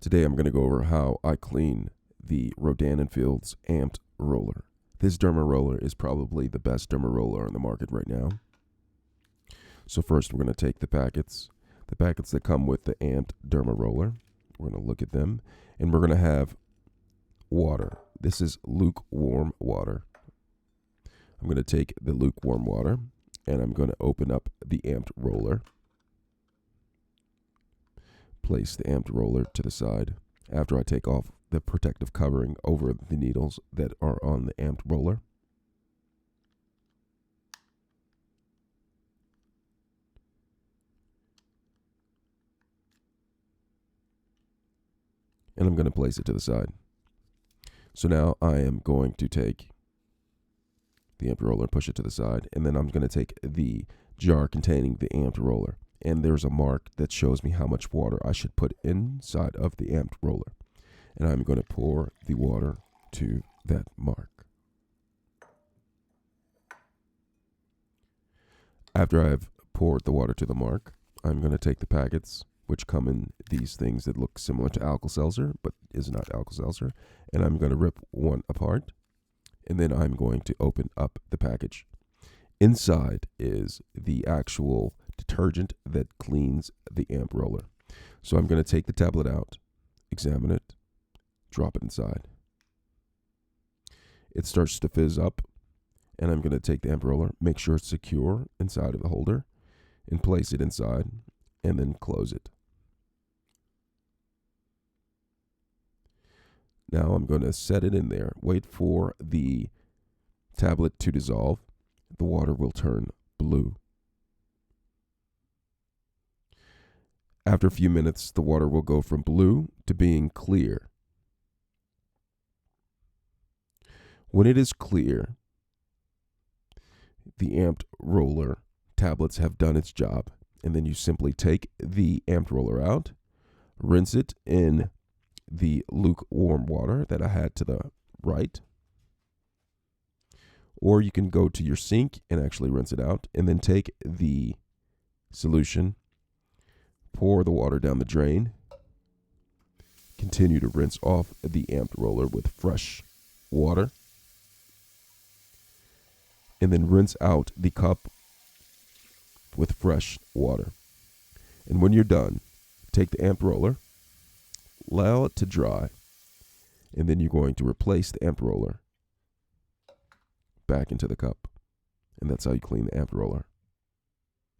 Today I'm going to go over how I clean the Rodan & Fields amped roller. This derma roller is probably the best derma roller on the market right now. So first we're going to take the packets that come with the amped derma roller. We're going to look at them, and we're going to have water. This is lukewarm water. I'm going to take the lukewarm water, and I'm going to open up the amped roller. Place the amped roller to the side after I take off the protective covering over the needles that are on the amped roller. And I'm going to place it to the side. So now I am going to take the amped roller and push it to the side, and then I'm going to take the jar containing the amped roller, and there's a mark that shows me how much water I should put inside of the amped roller, and I'm going to pour the water to that mark. After I've poured the water to the mark, I'm going to take the packets, which come in these things that look similar to Alka-Seltzer but is not Alka-Seltzer, and I'm going to rip one apart, and then I'm going to open up the package. Inside is the actual detergent that cleans the amp roller. So I'm going to take the tablet out, examine it, drop it inside. It starts to fizz up, and I'm going to take the amp roller, make sure it's secure inside of the holder, and place it inside, and then close it. Now I'm going to set it in there, wait for the tablet to dissolve. The water will turn blue. After a few minutes, the water will go from blue to being clear. When it is clear, the amped roller tablets have done its job, and then you simply take the amped roller out, rinse it in the lukewarm water that I had to the right, or you can go to your sink and actually rinse it out, and then take the solution, pour the water down the drain, continue to rinse off the amped roller with fresh water, and then rinse out the cup with fresh water. And when you're done, take the amped roller, allow it to dry, and then you're going to replace the amped roller back into the cup. And that's how you clean the amped roller.